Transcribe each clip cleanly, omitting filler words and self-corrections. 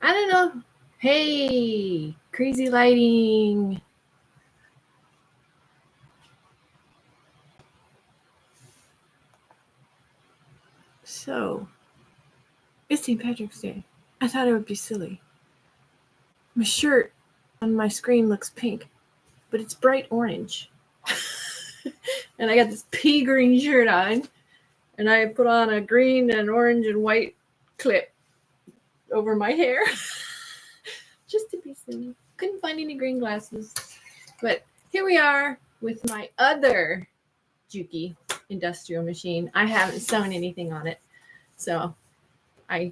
I don't know. Hey, crazy lighting. So, it's St. Patrick's Day. I thought it would be silly. My shirt on my screen looks pink, but it's bright orange. And I got this pea green shirt on, and I put on a green and orange and white clip over my hair just to be silly. Couldn't find any green glasses. But here we are with my other Juki industrial machine. I haven't sewn anything on it, so I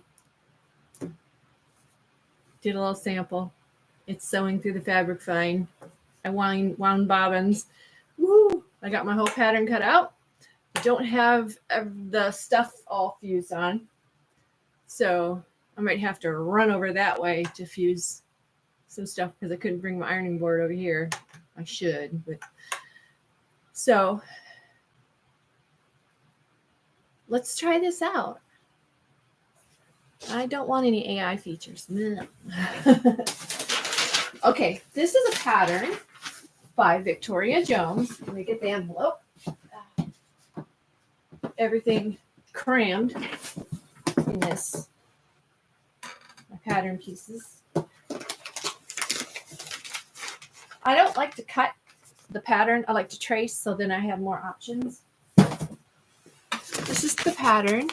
did a little sample. It's sewing through the fabric fine. I wound bobbins. Woo! I got my whole pattern cut out. I don't have the stuff all fused on, so I might have to run over that way to fuse some stuff because I couldn't bring my ironing board over here. I should, but so let's try this out. I don't want any AI features. Okay, this is a pattern by Victoria Jones. Let me get the envelope. Everything crammed in this. My pattern pieces. I don't like to cut the pattern. I like to trace, so then I have more options. This is the pattern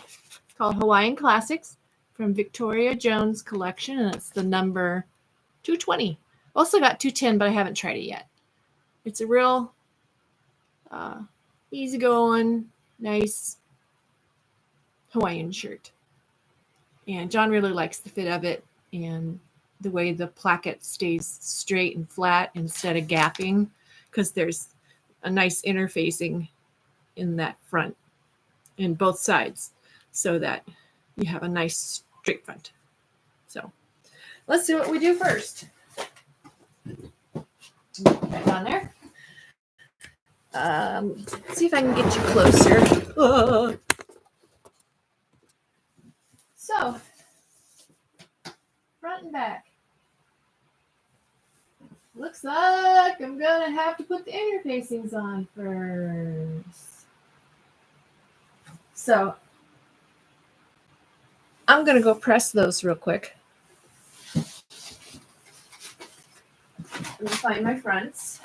called Hawaiian Classics from Victoria Jones collection, and it's the number 220. Also got 210, but I haven't tried it yet. It's a real easygoing, nice Hawaiian shirt. And John really likes the fit of it and the way the placket stays straight and flat instead of gapping, because there's a nice interfacing in that front in both sides so that you have a nice straight front. So let's see what we do first. Back on there. Let's see if I can get you closer. So, front and back. Looks like I'm gonna have to put the interfacings on first. So, I'm gonna go press those real quick. Let me find my fronts.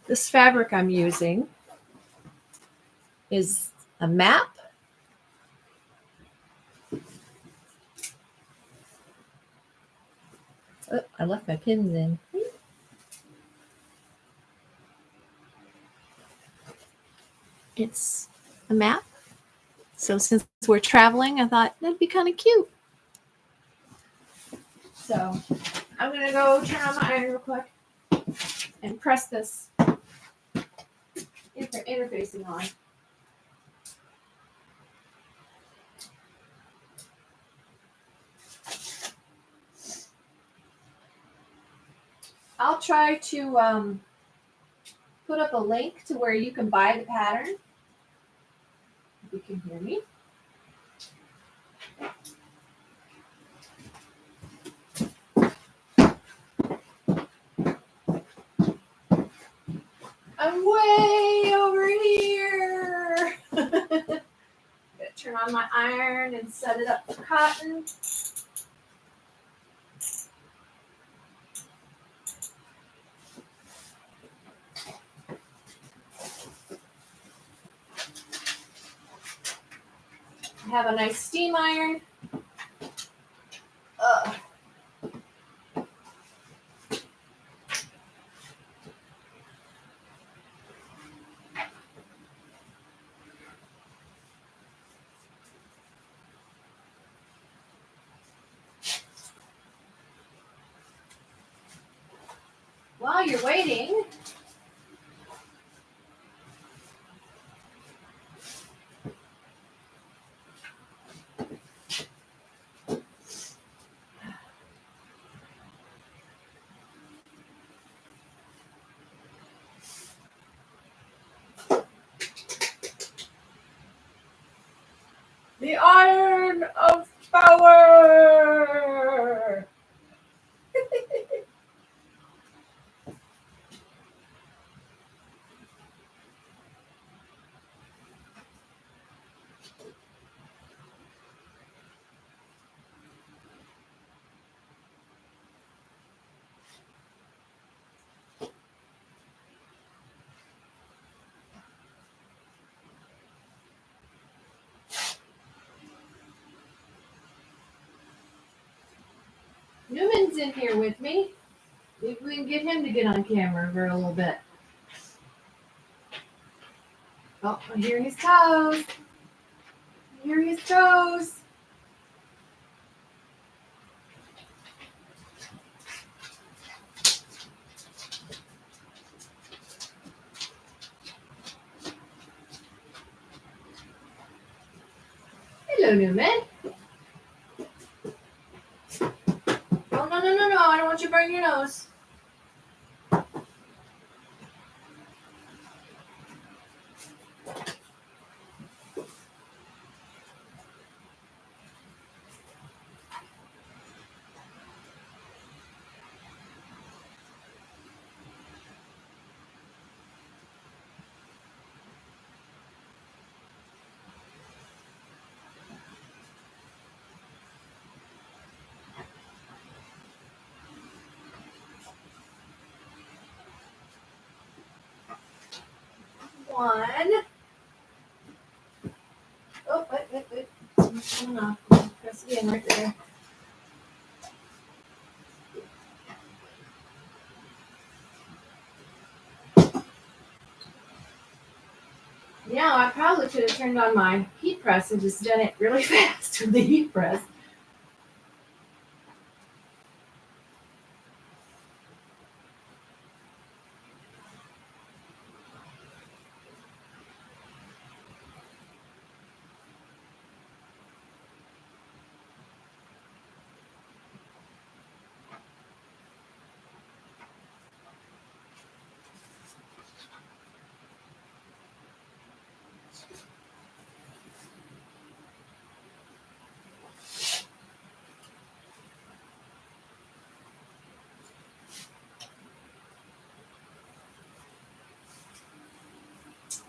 This fabric I'm using is a map. Oh, I left my pins in. It's a map. So since we're traveling, I thought that'd be kind of cute. So I'm going to go turn on my iron real quick and press this interfacing on. I'll try to put up a link to where you can buy the pattern. If you can hear me. I'm way over here. Gotta turn on my iron and set it up for cotton. I have a nice steam iron. While you're waiting, the iron return of power. Newman's in here with me. If we can get him to get on camera for a little bit. Oh, I hear his toes. I hear his toes. Hello, Newman. Oh, no, I don't want you to burn your nose. One. Oh, wait. It's coming off. Press it in right there. Yeah, I probably could have turned on my heat press and just done it really fast with the heat press.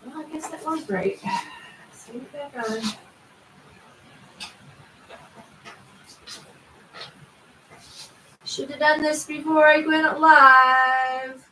Well, I guess that was great. Let's get it back on. Should have done this before I went live.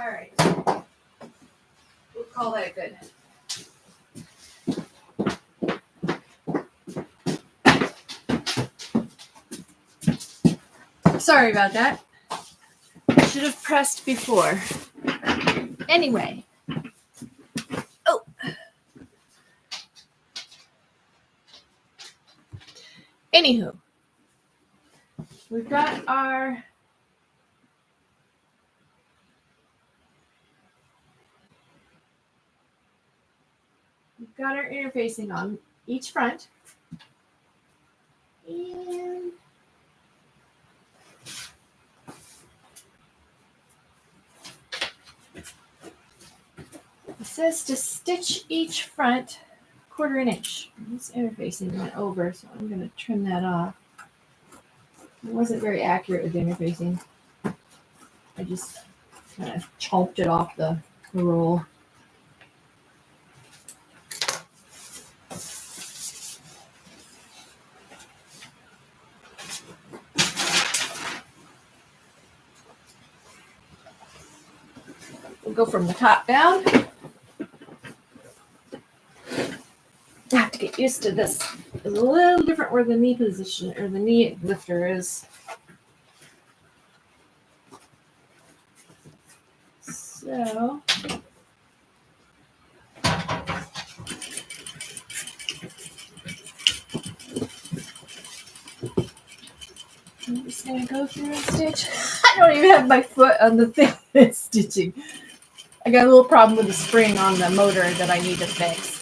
right. We'll call that good. Sorry about that. I should have pressed before. Anyway. Oh. Anywho. We've got our interfacing on each front. And it says to stitch each front 1/4 inch. This interfacing went over, so I'm going to trim that off. It wasn't very accurate with the interfacing. I just kind of chomped it off the roll. We'll go from the top down. I have to get used to this. It's a little different where the knee position or the knee lifter is. So I'm just gonna go through and stitch. I don't even have my foot on the thing that's stitching. I got a little problem with the spring on the motor that I need to fix.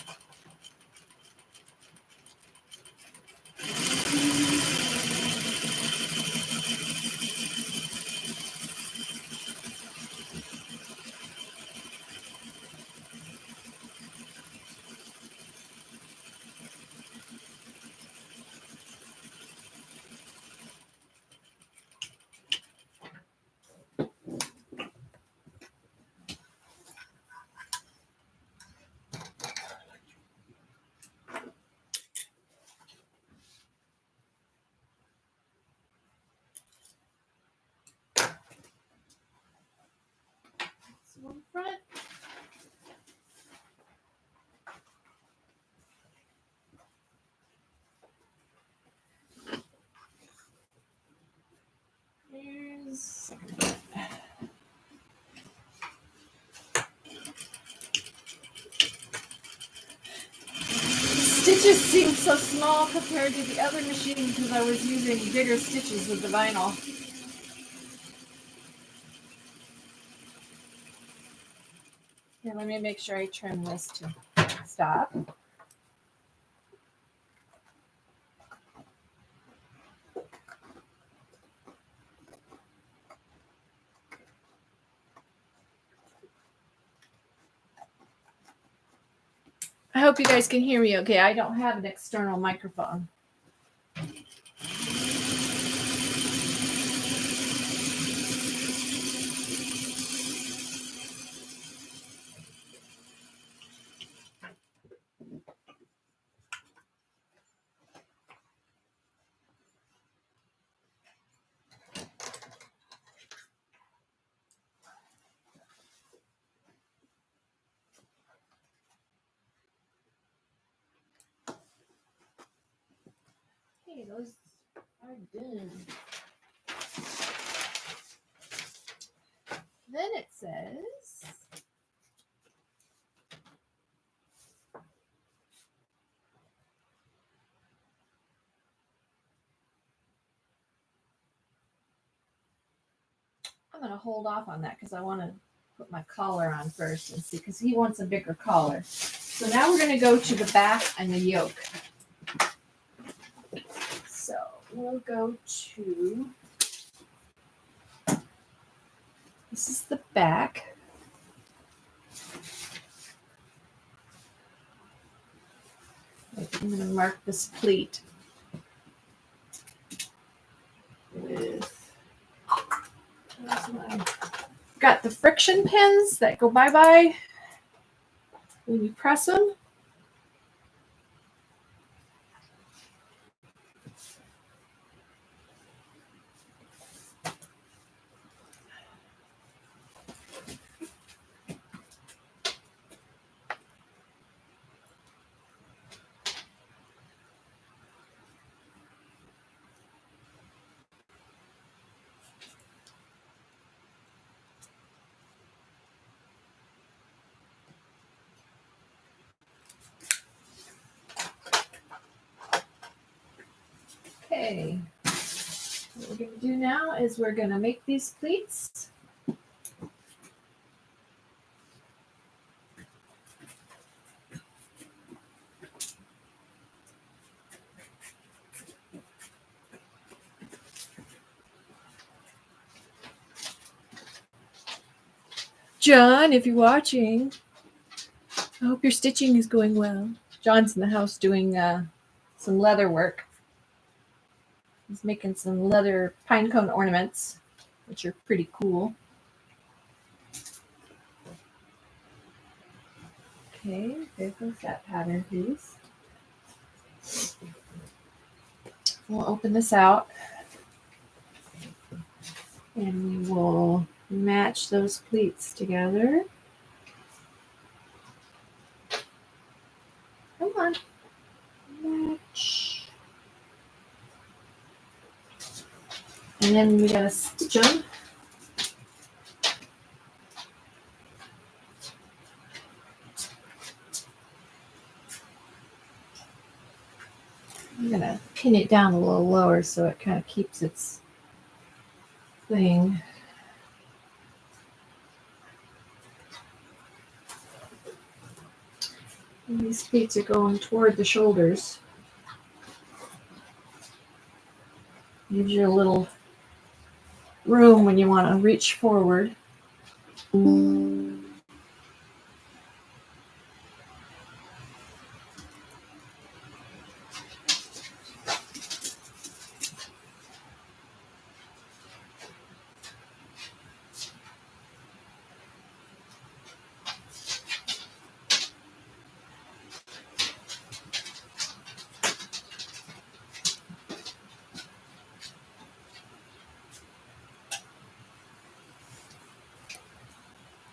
One front. Here's second front. Stitches seem so small compared to the other machine because I was using bigger stitches with the vinyl. Here, let me make sure I trim this to stop. I hope you guys can hear me okay. I don't have an external microphone. Okay, those are done. Then it says, I'm going to hold off on that because I want to put my collar on first and see, because he wants a bigger collar. So now we're going to go to the back and the yoke. So we'll go to, this is the back. I'm going to mark this pleat with, got the friction pins that go bye-bye when you press them. Okay. What we're going to do now is we're going to make these pleats. John, if you're watching, I hope your stitching is going well. John's in the house doing some leather work. He's making some leather pine cone ornaments, which are pretty cool. Okay, there goes that pattern piece. We'll open this out and we will match those pleats together. Come on. Match. And then we gotta stitch them. I'm gonna pin it down a little lower so it kind of keeps its thing. And these pleats are going toward the shoulders. Gives you a little room when you want to reach forward.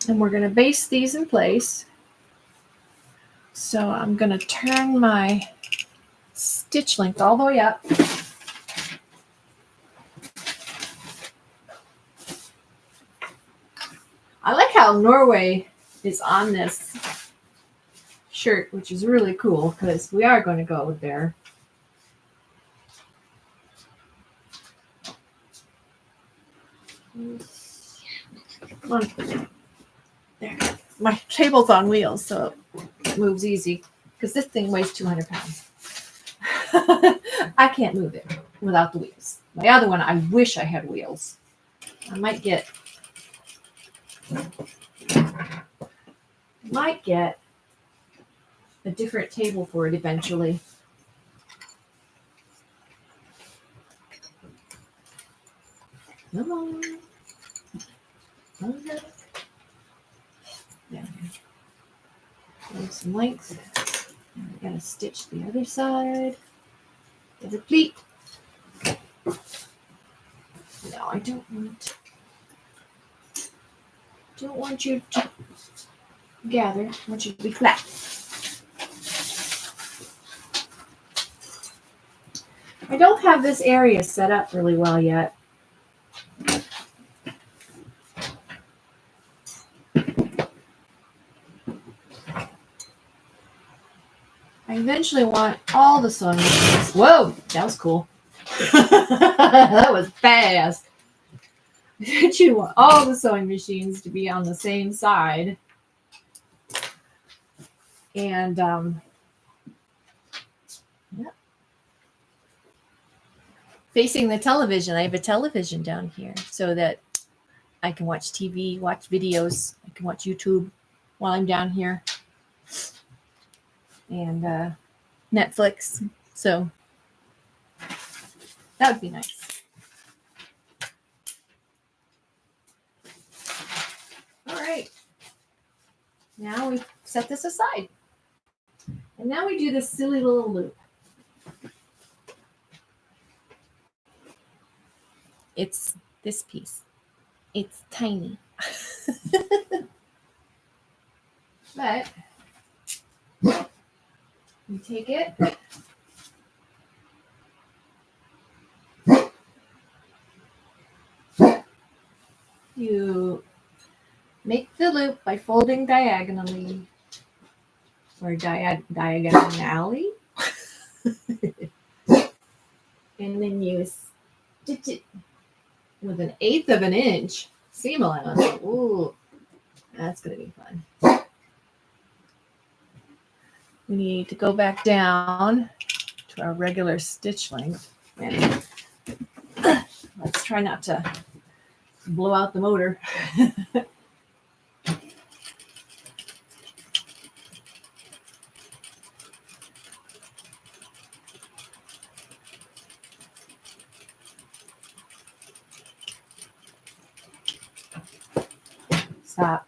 And we're going to base these in place. So I'm going to turn my stitch length all the way up. I like how Norway is on this shirt, which is really cool because we are going to go there. Come on. There. My table's on wheels, so it moves easy because this thing weighs 200 pounds. I can't move it without the wheels. My other one, I wish I had wheels. I might get a different table for it eventually. Come on. Okay. There. There's some length. And we're going to stitch the other side. The other pleat. No, I don't want you to gather. I want you to be flat. I don't have this area set up really well yet. I eventually want all the sewing machines. Whoa, that was cool. That was fast. You want all the sewing machines to be on the same side. And yeah. Facing the television. I have a television down here so that I can watch TV, watch videos. I can watch YouTube while I'm down here. And Netflix. So that would be nice. All right. Now we set this aside. And now we do this silly little loop. It's this piece. It's tiny. But you take it. You make the loop by folding diagonally or diagonally. and then you stitch it with 1/8 of an inch seam allowance. Ooh, that's going to be fun. We need to go back down to our regular stitch length. And let's try not to blow out the motor. Stop.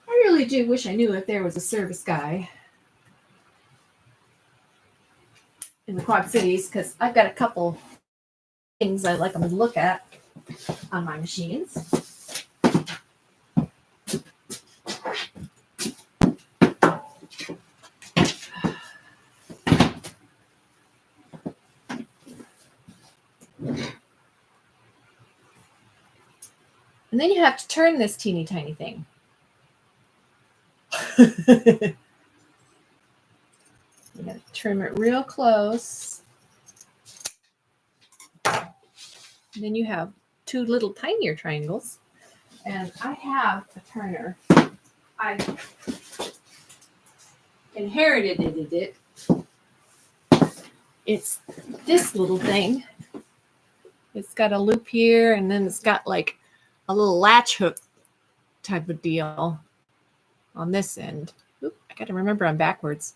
I really do wish I knew if there was a service guy in the Quad Cities, because I've got a couple things I'd like them to look at on my machines. And then you have to turn this teeny tiny thing. You got to trim it real close. And then you have 2 little tinier triangles. And I have a turner. I inherited it. It's this little thing. It's got a loop here, and then it's got like a little latch hook type of deal on this end. Oop, I got to remember I'm backwards.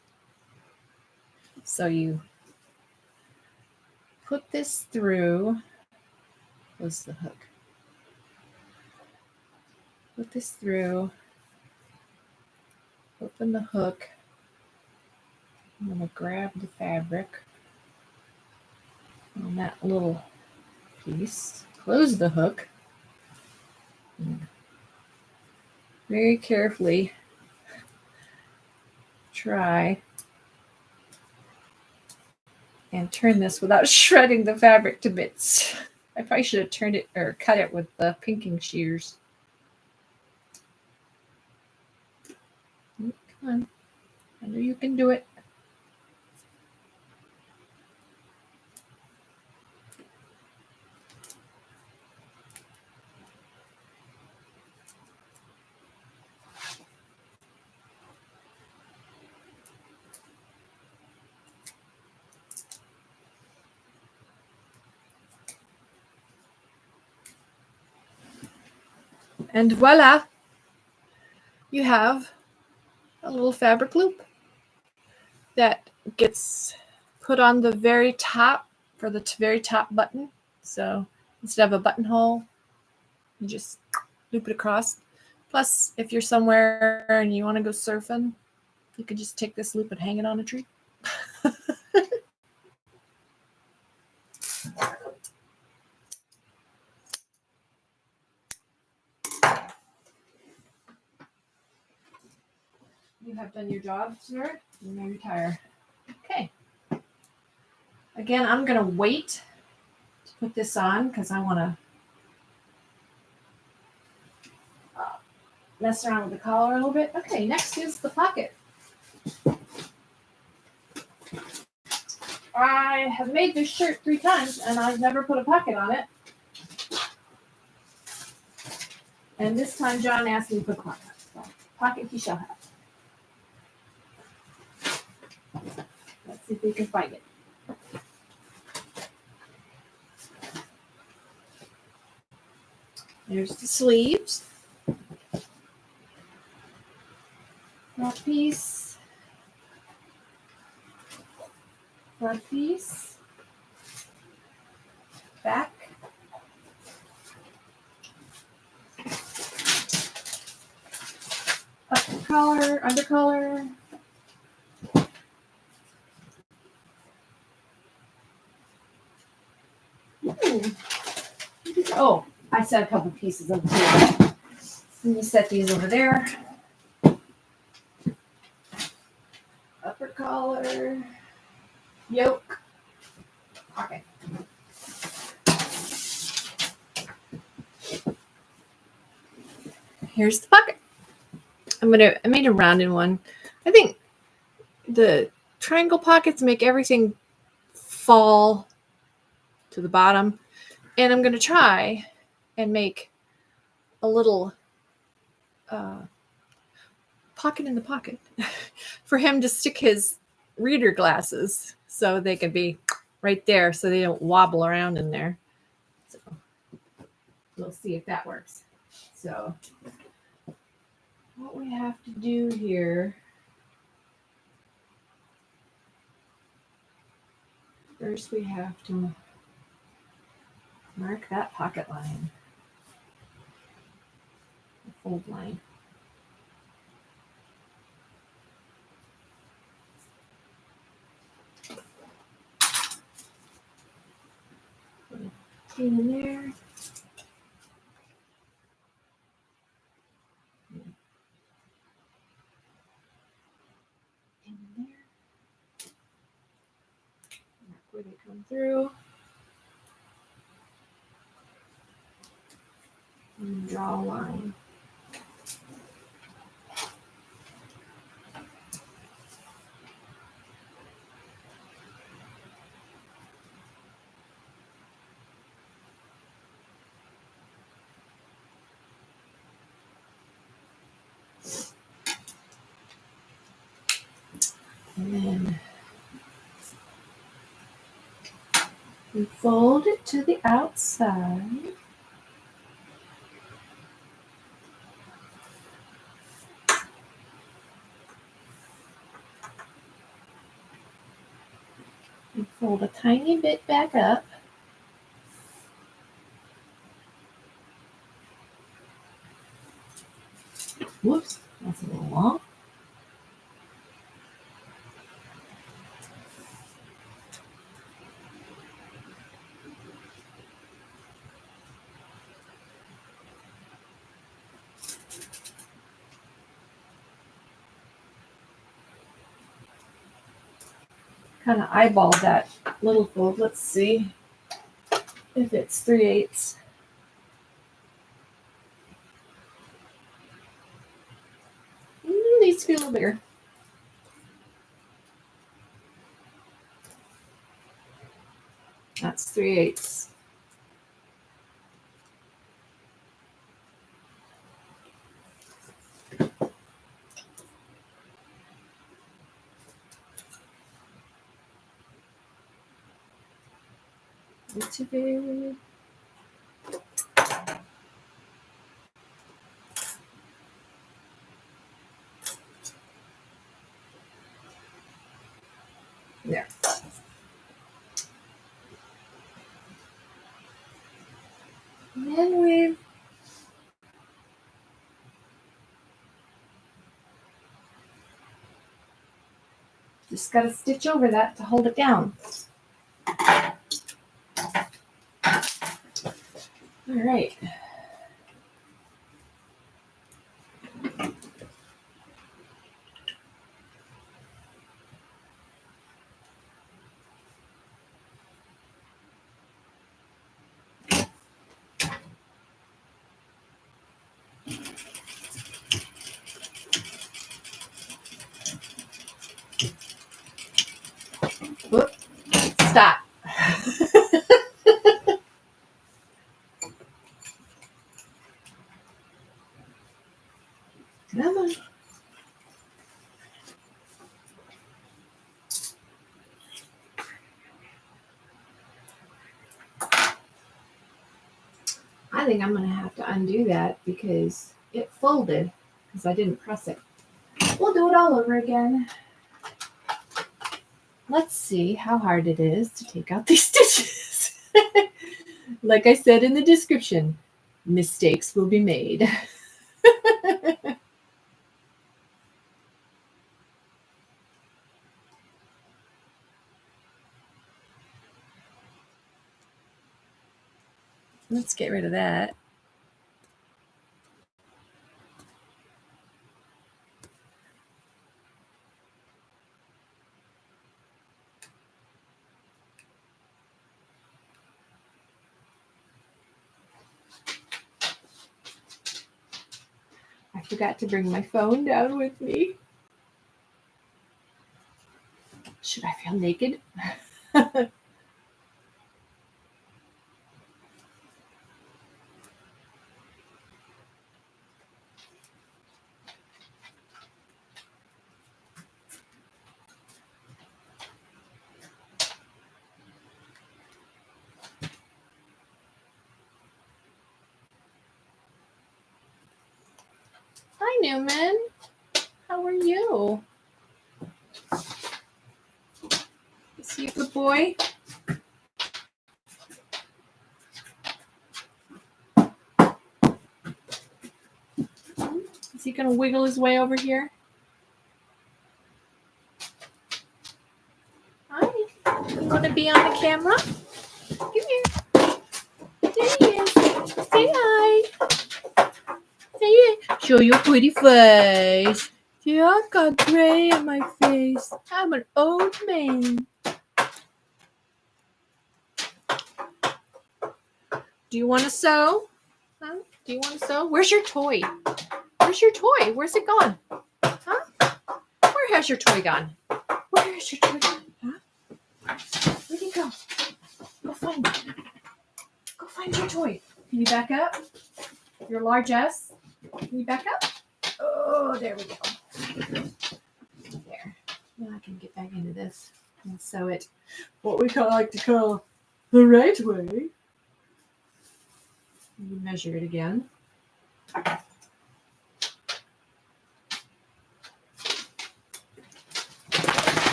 So you put this through. Where's the hook? Put this through. Open the hook. I'm going to grab the fabric on that little piece. Close the hook. Very carefully try and turn this without shredding the fabric to bits. I probably should have turned it or cut it with the pinking shears. Come on. I know you can do it. And voila, you have a little fabric loop that gets put on the very top for the very top button. So instead of a buttonhole, you just loop it across. Plus, if you're somewhere and you want to go surfing, you could just take this loop and hang it on a tree. You have done your job, sir. You may retire. Okay. Again, I'm going to wait to put this on because I want to mess around with the collar a little bit. Okay, next is the pocket. I have made this shirt 3 times and I've never put a pocket on it. And this time John asked me to put a pocket. So, pocket he shall have. Let's see if we can find it. There's the sleeves. Front piece. Front piece. Back. Upper collar, under collar. Oh, I set a couple pieces over here. Let me set these over there. Upper collar, yoke. Okay. Here's the pocket. I made a rounded one. I think the triangle pockets make everything fall to the bottom. And I'm going to try and make a little pocket in the pocket for him to stick his reader glasses so they can be right there so they don't wobble around in there. So we'll see if that works. So what we have to do here, first we have to mark that pocket line, the fold line. Put a pin in there. In there. Mark where they come through. And draw a line. And then we fold it to the outside. And fold a tiny bit back up. Whoops, that's a little long. Kind of eyeball that little fold. Let's see if it's 3/8. Needs to be a little bigger. That's 3/8. Too big. There. And then we just got to stitch over that to hold it down. All right. Whoop. Stop. Come on. I think I'm going to have to undo that because it folded because I didn't press it. We'll do it all over again. Let's see how hard it is to take out these stitches. Like I said in the description, mistakes will be made. Let's get rid of that. I forgot to bring my phone down with me. Should I feel naked? Hi, Newman. How are you? Is he a good boy? Is he going to wiggle his way over here? Hi. You want to be on the camera? Come here. There he is. Say hi. Say it. Show your pretty face. Yeah, I've got gray on my face. I'm an old man. Do you want to sew? Huh? Do you want to sew? Where's your toy? Where's your toy? Where's it gone? Huh? Where has your toy gone? Where has your toy gone? Huh? Where'd he go? Go find it. Go find your toy. Can you back up? Your large S. Can you back up? Oh, there we go. There. Now I can get back into this and sew it. What we like to call the right way. You measure it again. Keep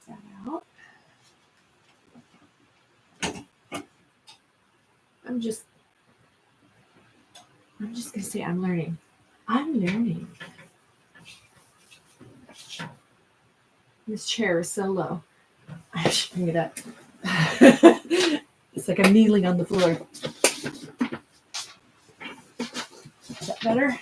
that out. I'm just gonna say I'm learning. I'm learning. This chair is so low. I should bring it up. It's like I'm kneeling on the floor. Is that better?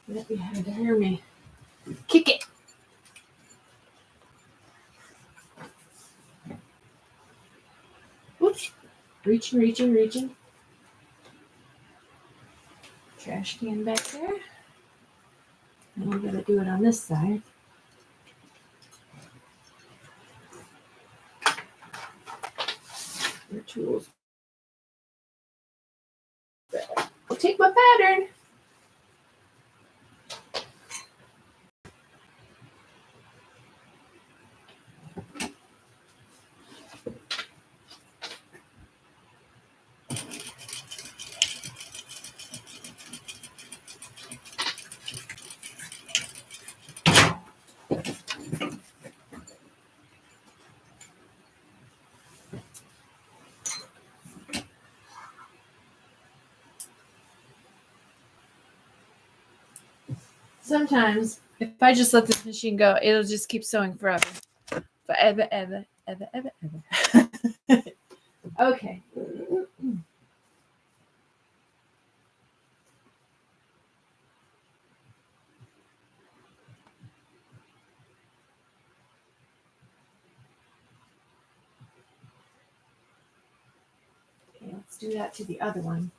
Let me have to hear me. Kick it. Oops. Reaching. Trash can back there. And we gotta do it on this side. Your tools. I'll take my pattern. Sometimes, if I just let this machine go, it'll just keep sewing forever. Forever. Okay. Okay, let's do that to the other one.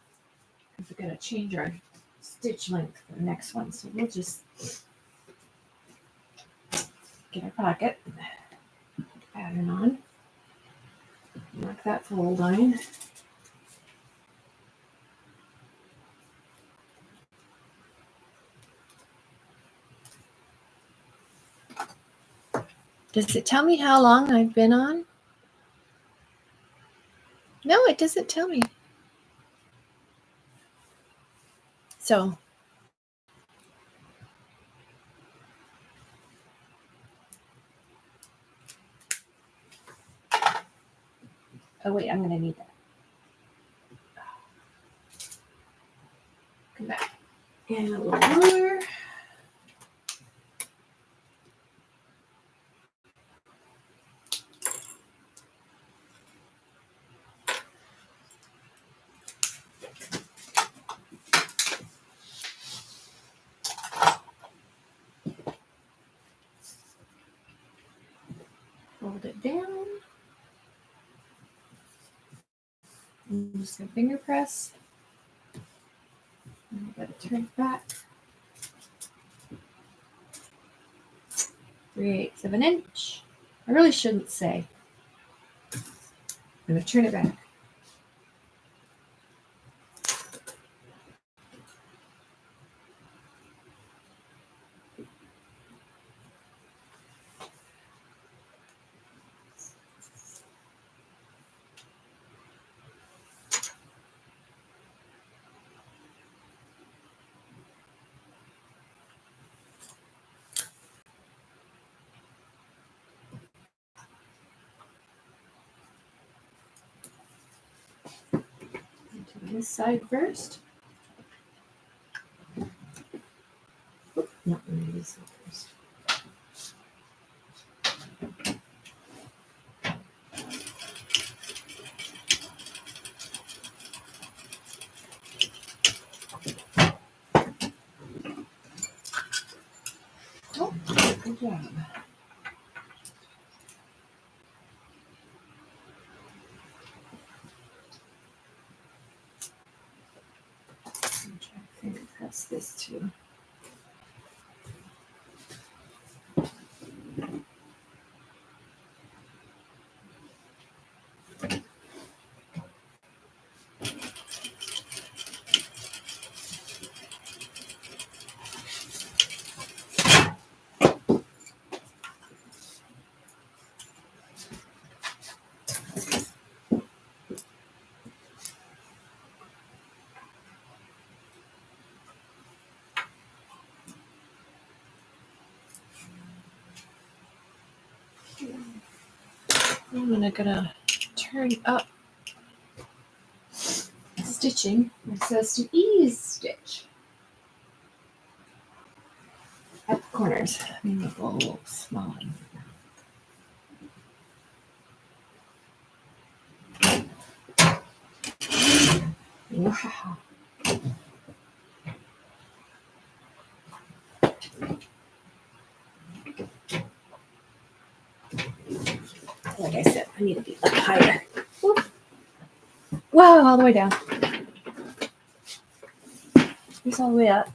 Because we're going to change our stitch length for the next one. So we'll just get our pocket, pattern on, mark that fold line. Does it tell me how long I've been on? No, it doesn't tell me. So, oh wait, I'm going to need that. Come back. And a little ruler. down. I'm just going to finger press. And I got to turn it back. 3/8 of an inch. I really shouldn't say. I'm going to turn it back. This side first. No, this side first. Oh, good job. I'm trying to finger press this too. I'm gonna turn up stitching. It says to ease stitch at the corners. Maybe a little small. Wow. Like I said, I need to be up higher. Whoop. Wow, all the way down. Here's all the way up.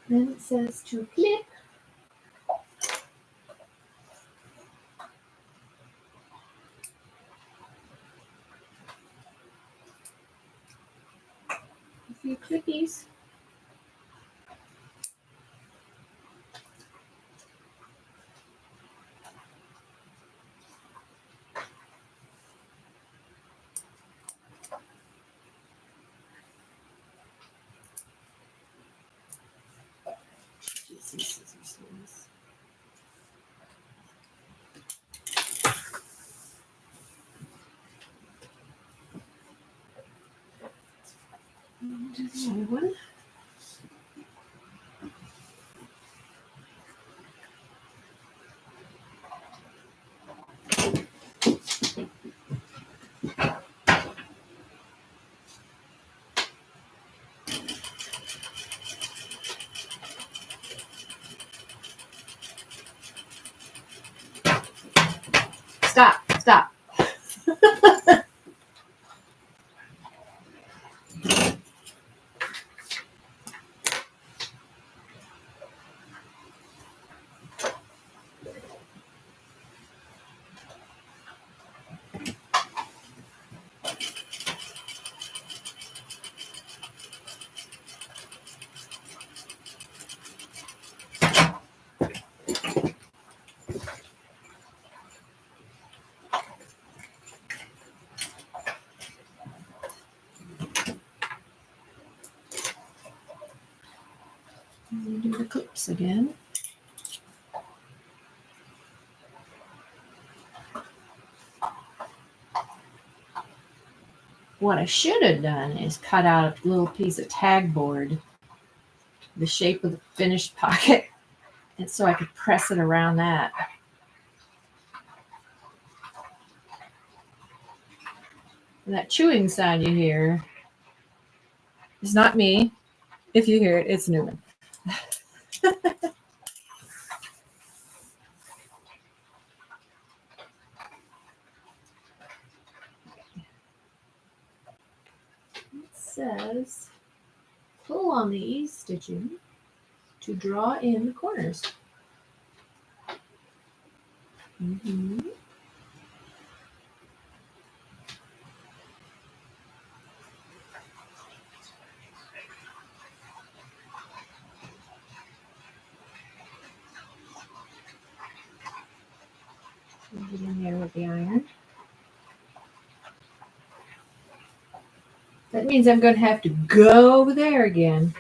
Then it says to clip. A few clippies. Do the other one. Stop. Do the clips again. What I should have done is cut out a little piece of tag board, the shape of the finished pocket, and so I could press it around that. And that chewing sound you hear is not me. If you hear it, it's Newman. It says, pull on the ease stitching to draw in the corners. Mm-hmm. Get in there with the iron. That means I'm going to have to go over there again.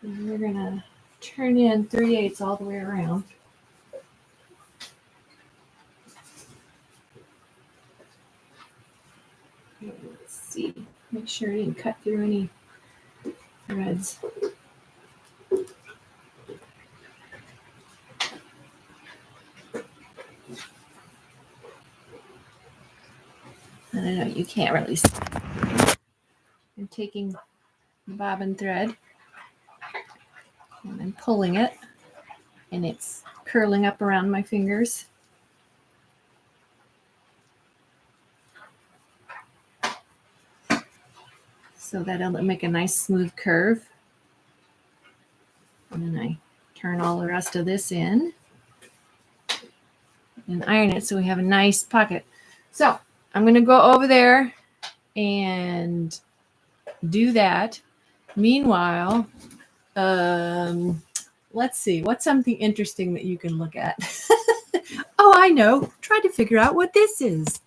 And we're going to turn in 3/8 all the way around. Let's see. Make sure I didn't cut through any threads. I don't know, you can't really see. I'm taking the bobbin thread and I'm pulling it, and it's curling up around my fingers. So that'll make a nice smooth curve. And then I turn all the rest of this in and iron it so we have a nice pocket. So I'm going to go over there and do that. Meanwhile, let's see, what's something interesting that you can look at? Oh, I know. Try to figure out what this is.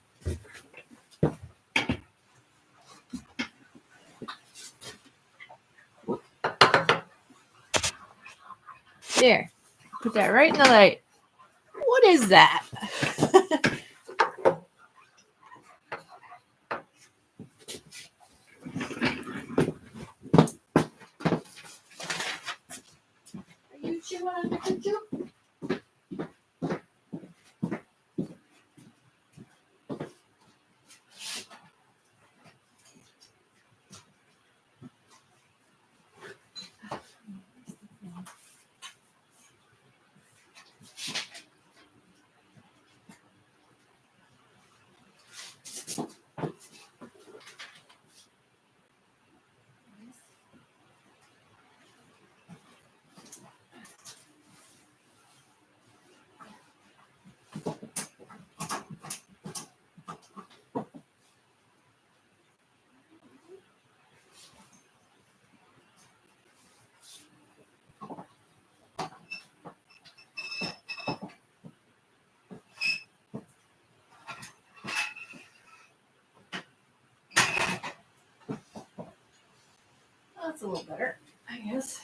There. Put that right in the light. What is that? Are you chewing on the cuckoo? That's a little better, I guess.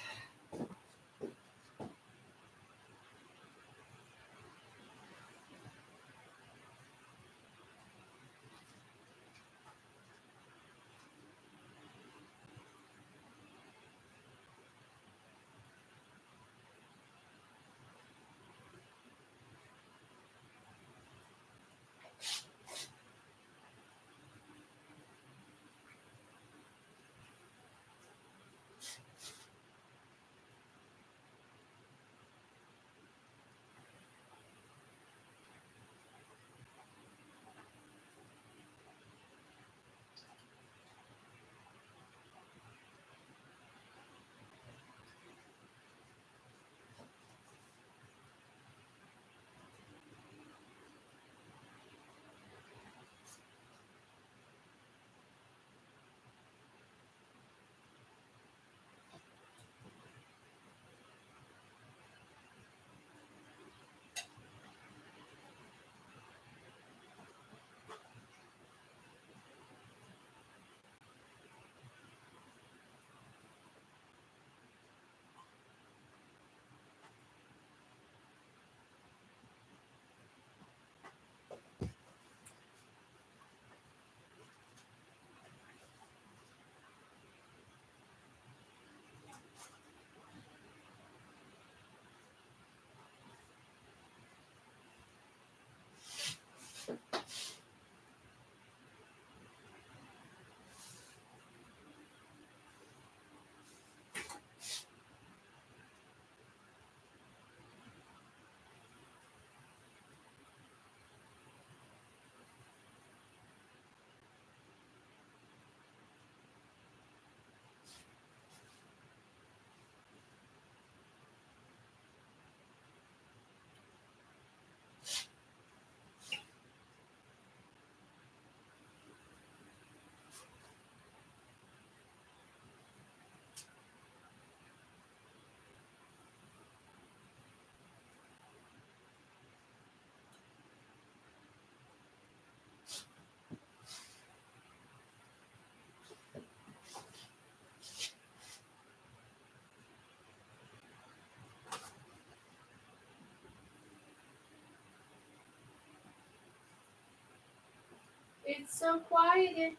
so quiet in here.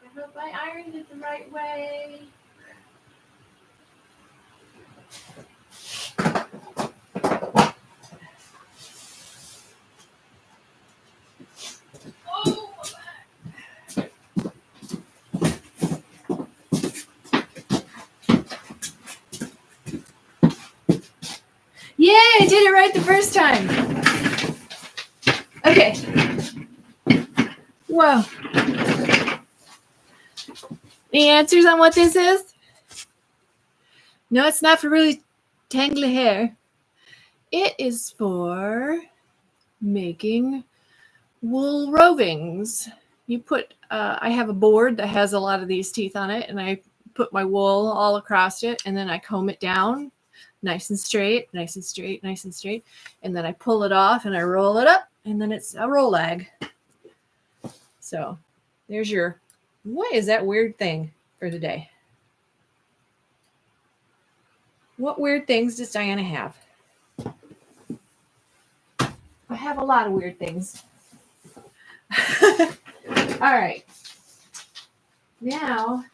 I hope I ironed it the right way. Yay, I did it right the first time. Okay. Whoa. Any answers on what this is? No, it's not for really tangly hair. It is for making wool rovings. You put, I have a board that has a lot of these teeth on it, and I put my wool all across it, and then I comb it down nice and straight, nice and straight, nice and straight. And then I pull it off and I roll it up, and then it's a roll lag. So there's your, what is that weird thing for the day? What weird things does Diana have? I have a lot of weird things. All right. Now,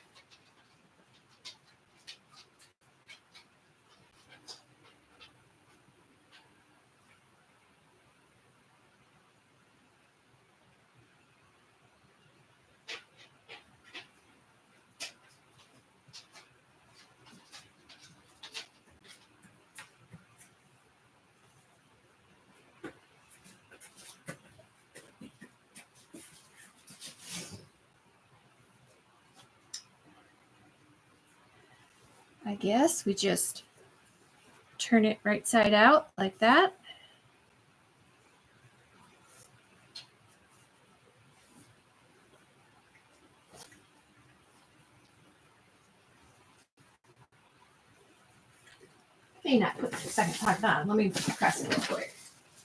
I guess we just turn it right side out like that. I may not put the second pocket on. Let me press it real quick.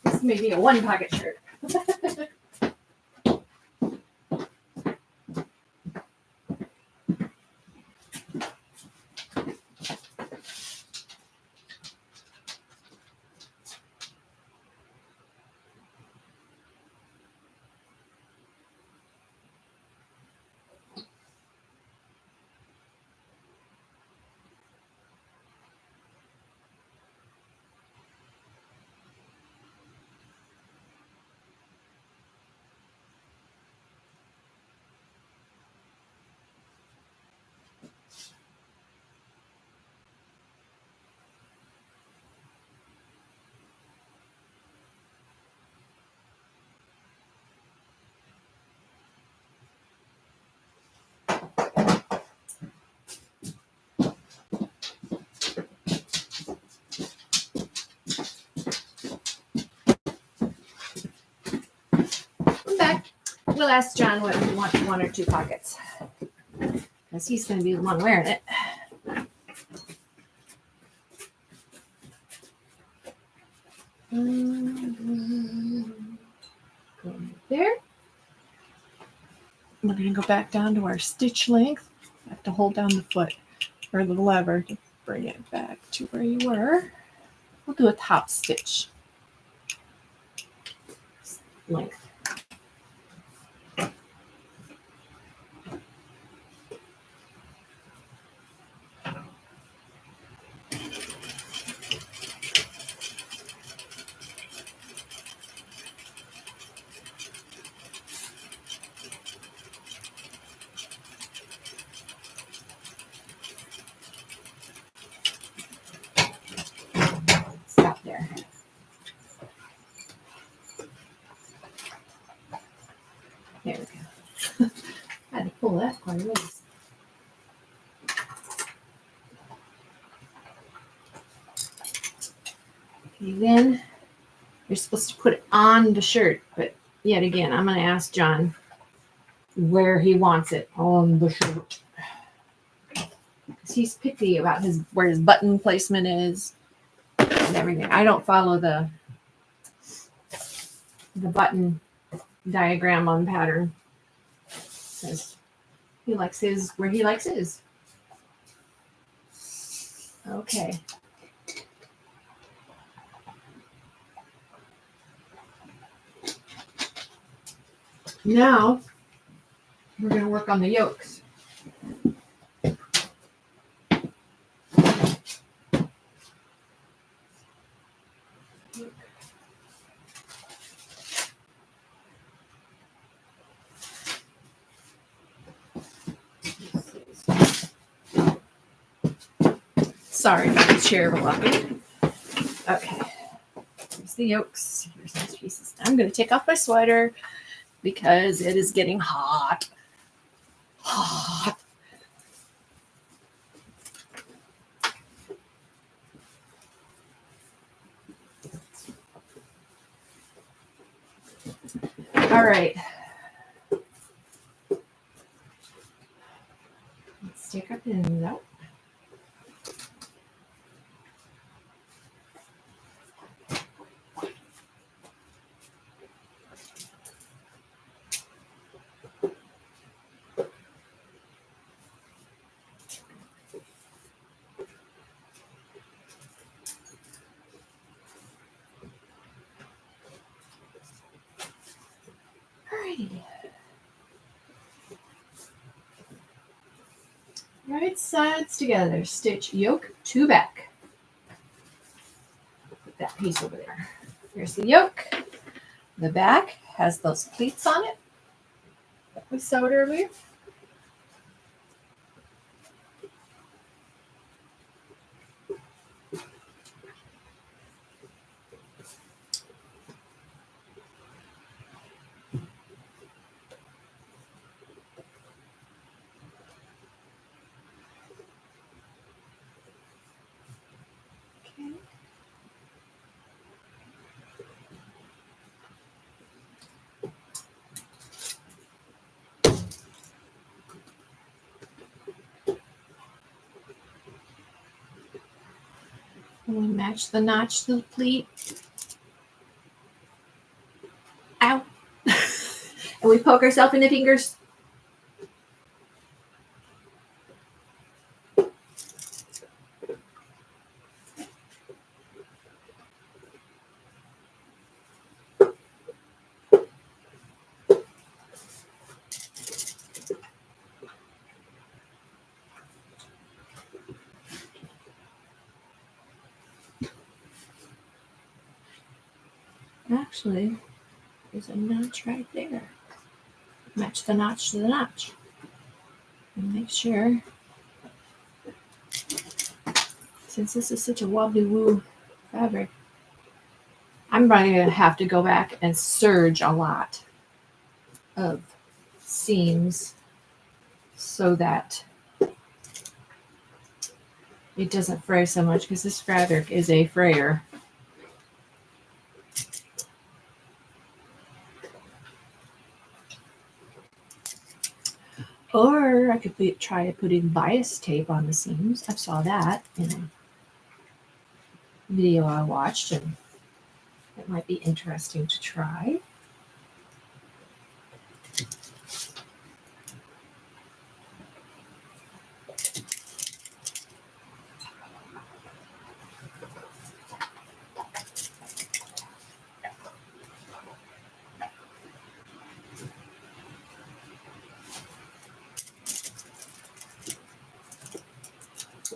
This may be a one pocket shirt. I'm back. We'll ask John what he wants, one or two pockets, because he's going to be the one wearing it. There. We're going to go back down to our stitch length. I have to hold down the foot or the lever to bring it back to where you were. We'll do a top stitch length. Stop there. There we go. I had to pull that quite a ways. Okay, then you're supposed to put it on the shirt, but yet again, I'm going to ask John where he wants it on the shirt. Because he's picky about where his button placement is and everything. I don't follow the button diagram on pattern, because he likes his where he likes his. Okay. Now we're going to work on the yolks. Sorry about the chair blocking. Okay. Here's the yolks. Here's these pieces. I'm going to take off my sweater because it is getting hot. Hot. All right. Let's take our pins out. Alrighty. Right sides together. Stitch yolk to back. Put that piece over there. Here's the yolk. The back has those pleats on it that we sewed earlier. Okay. And we match the notch to the pleat. Ow. And we poke ourselves in the fingers. Actually, there's a notch right there. Match the notch to the notch. And make sure, since this is such a wobbly woo fabric, I'm probably going to have to go back and serge a lot of seams so that it doesn't fray so much, because this fabric is a frayer. Or I could try putting bias tape on the seams. I saw that in a video I watched, and it might be interesting to try.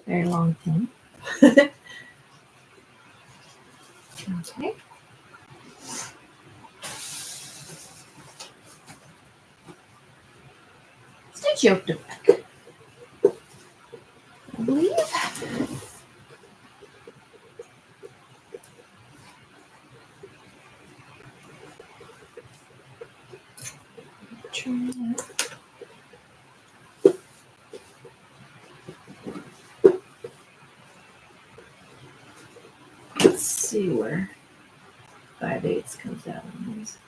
Very long pin. Okay. Stitch yoke to back, I believe. Try that. Let's see where 5/8 comes out on these.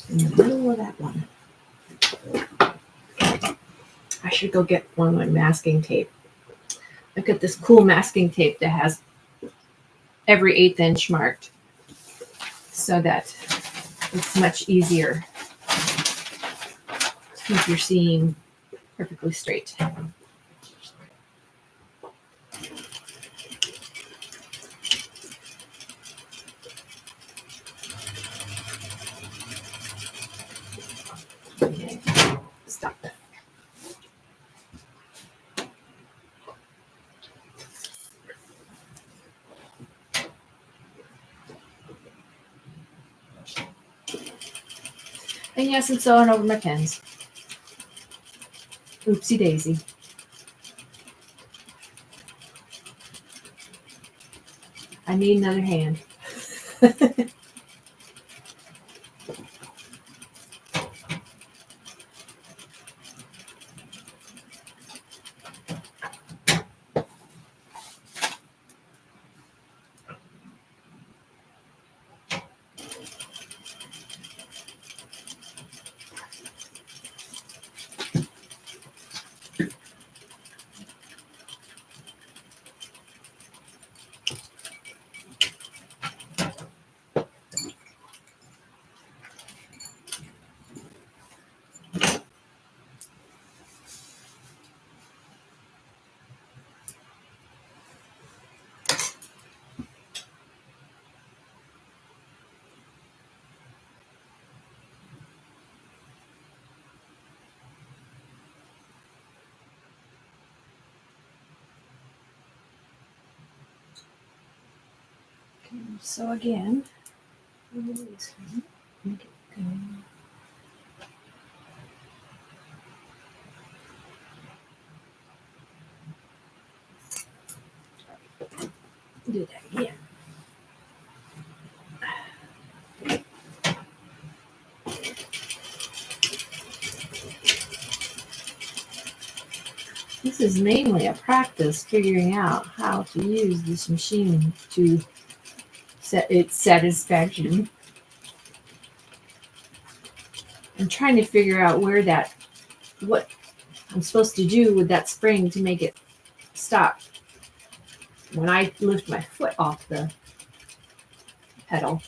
In the middle of that one. I should go get one of my masking tape. I've got this cool masking tape that has every 1/8 inch marked, so that it's much easier to keep your seam perfectly straight. And yes, I'm sewing over my pens. Oopsie daisy. I need another hand. So again, make it go. Do that again. This is mainly a practice figuring out how to use this machine to set its satisfaction. I'm trying to figure out what I'm supposed to do with that spring to make it stop when I lift my foot off the pedal.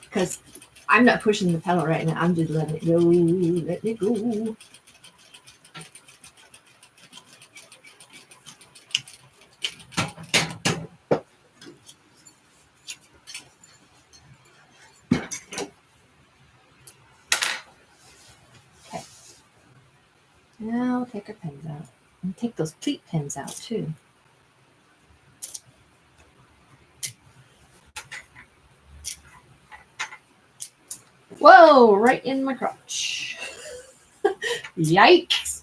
Because I'm not pushing the pedal right now. I'm just letting it go. Let it go. Okay. Now we'll take our pens out. And take those pleat pens out too. Whoa, right in my crotch. Yikes.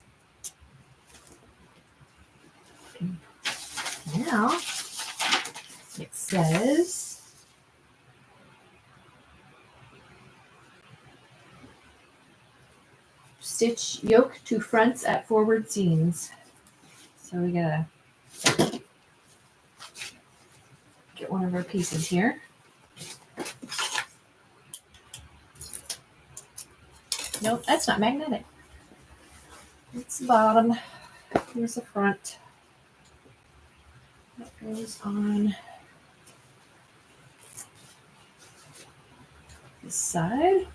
Now, it says, stitch yoke to fronts at forward seams. So we gotta get one of our pieces here. Nope, that's not magnetic. It's the bottom. Here's the front. That goes on this side.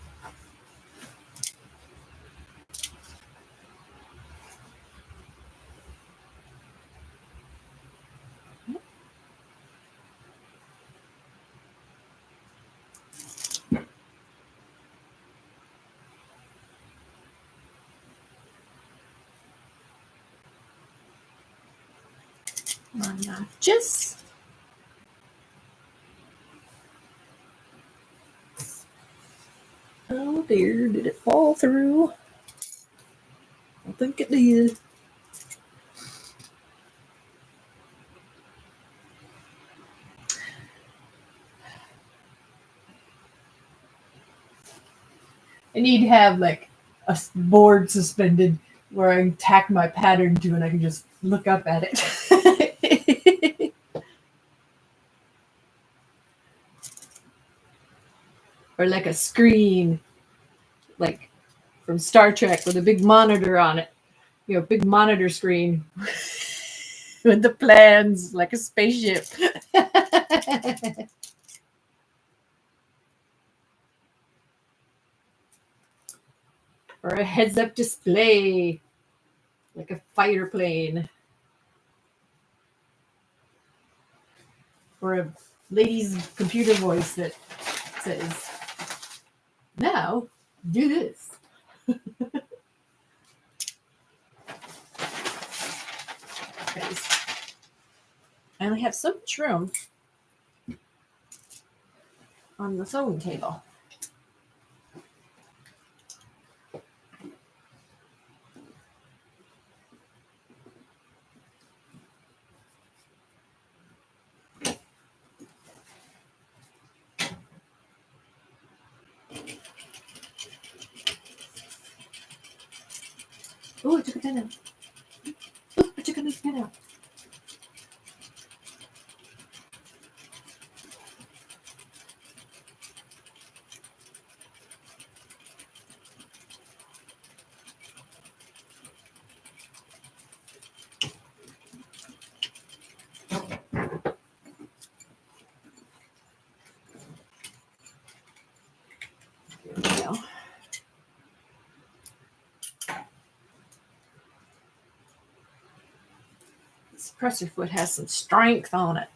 On notches. Oh dear, did it fall through? I think it did. I need to have like a board suspended where I can tack my pattern to and I can just look up at it. Or like a screen, like from Star Trek with a big monitor on it. You know, big monitor screen with the plans like a spaceship. Or a heads-up display, like a fighter plane. Or a lady's computer voice that says, now, do this. because I only have so much room on the sewing table. Oh, I took a pen out. Oh, I took a nice pen out. There we go. This presser foot has some strength on it.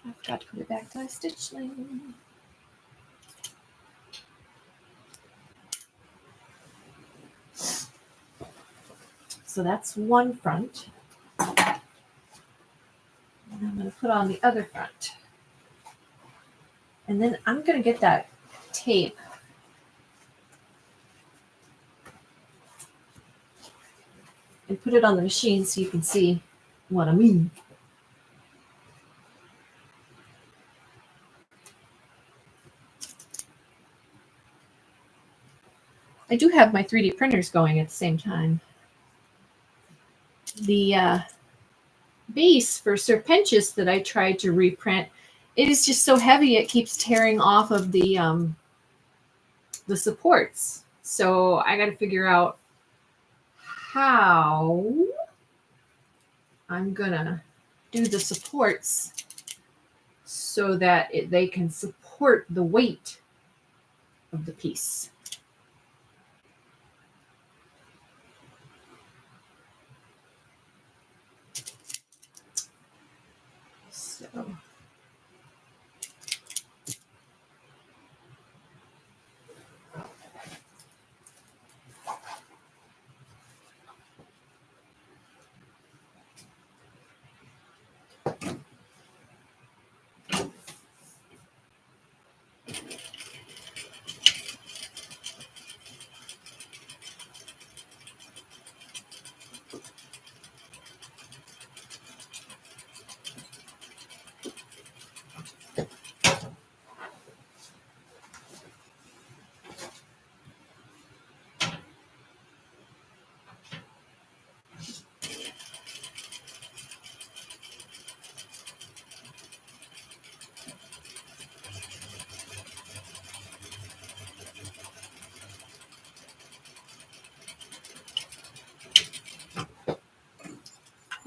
I forgot to put it back to my stitch lane. So that's one front. And I'm going to put on the other front. And then I'm going to get that tape and put it on the machine so you can see what I mean. I do have my 3D printers going at the same time. The base for Serpentius that I tried to reprint, it is just so heavy it keeps tearing off of the supports. So I got to figure out how I'm gonna do the supports so that they can support the weight of the piece. So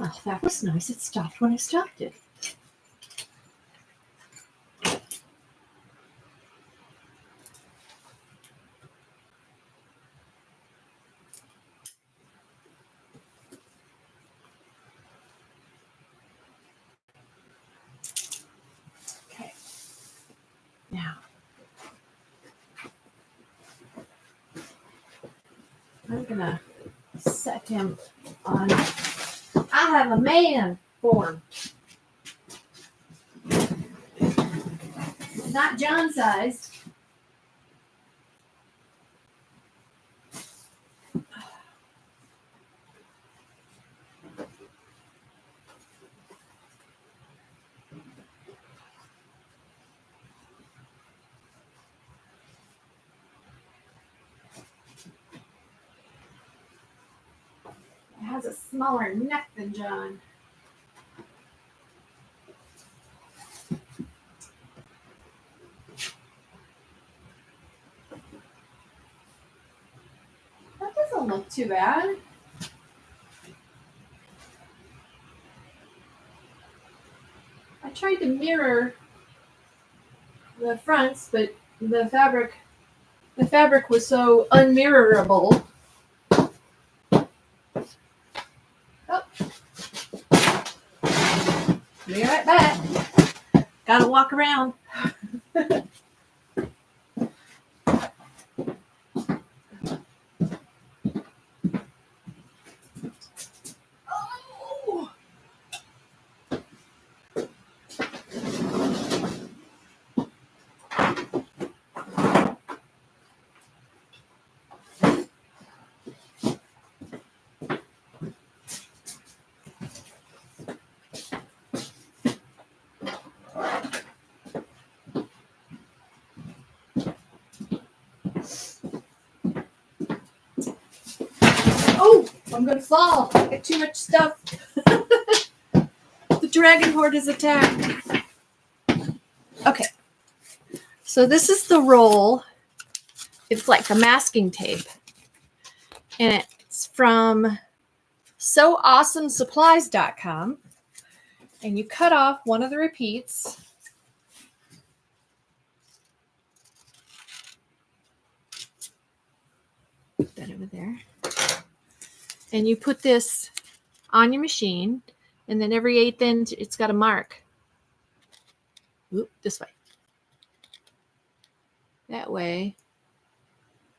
oh, that was nice. It stopped when I stopped it. Okay. Now, I'm gonna set him on. I have a man form. Not John sized. It has a smaller neck than John. That doesn't look too bad. I tried to mirror the fronts, but the fabric was so unmirrorable. Oh. Be right back. Gotta walk around. I'm going to fall. I got too much stuff. The dragon horde is attacked. Okay. So this is the roll. It's like a masking tape. And it's from SoAwesomeSupplies.com. And you cut off one of the repeats. Put that over there. And you put this on your machine, and then every 1/8 inch, it's got a mark. Oop, this way. That way,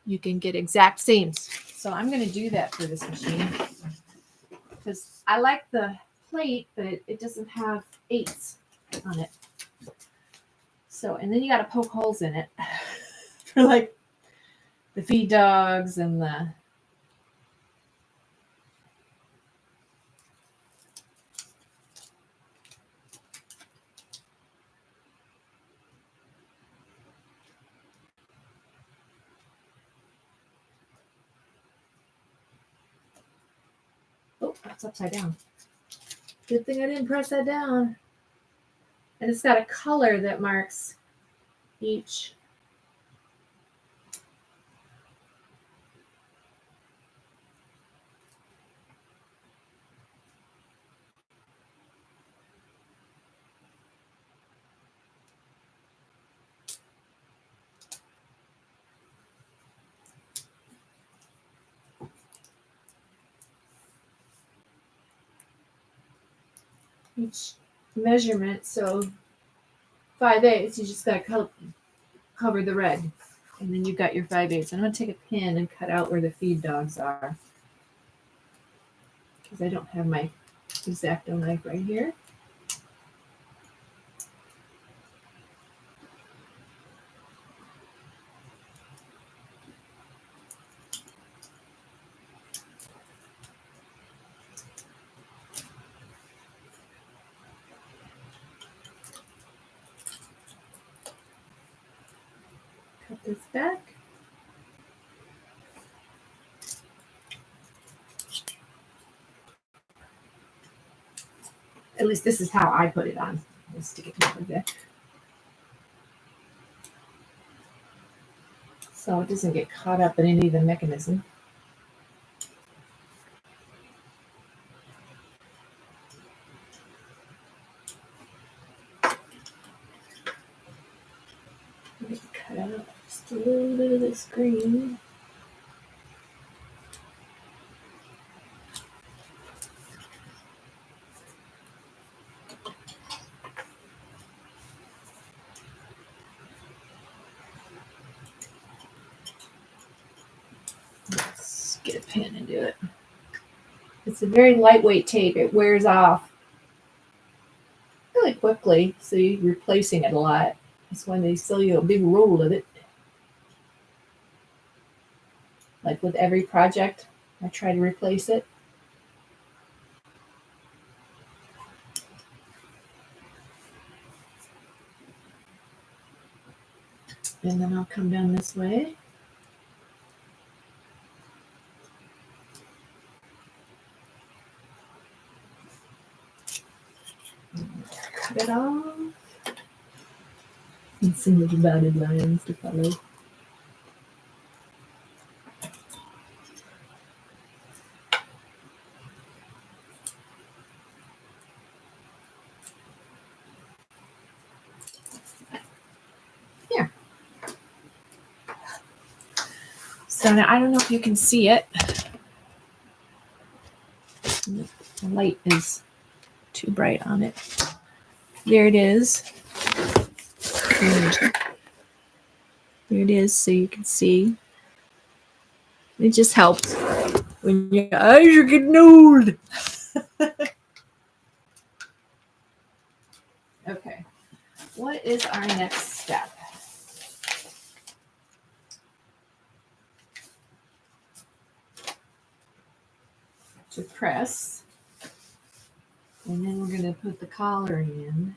you can get exact seams. So I'm going to do that for this machine because I like the plate, but it doesn't have 8s on it. So, and then you got to poke holes in it for like the feed dogs and the oh, that's upside down. Good thing I didn't press that down. And it's got a color that marks each. Each measurement, so 5/8, you just got to cover the red, and then you've got your 5/8. I'm going to take a pin and cut out where the feed dogs are because I don't have my X-Acto knife right here. Cut this back. At least this is how I put it on. Let's stick it like that. So it doesn't get caught up in any of the mechanism. Cut out just a little bit of this green. Let's get a pin and do it. It's a very lightweight tape. It wears off really quickly, so you're replacing it a lot. That's why they sell you a big roll of it. Like with every project, I try to replace it. And then I'll come down this way. Cut it off. And single divided lines to follow. Here. So now I don't know if you can see it. The light is too bright on it. There it is. There it is, so you can see. It just helps when your eyes are getting old. Okay, what is our next step? To press, and then we're going to put the collar in.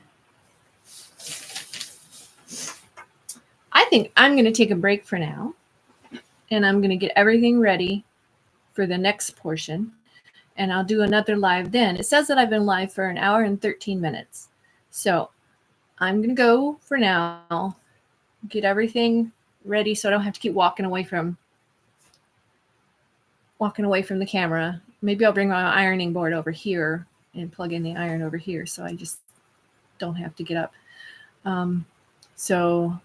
I think I'm going to take a break for now, and I'm going to get everything ready for the next portion. and I'll do another live then. It says that I've been live for an hour and 13 minutes. So I'm going to go for now, get everything ready so I don't have to keep walking away from the camera. Maybe I'll bring my ironing board over here and plug in the iron over here so I just don't have to get up. So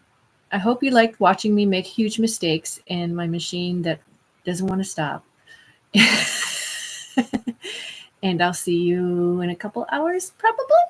I hope you liked watching me make huge mistakes in my machine that doesn't want to stop. And I'll see you in a couple hours, probably.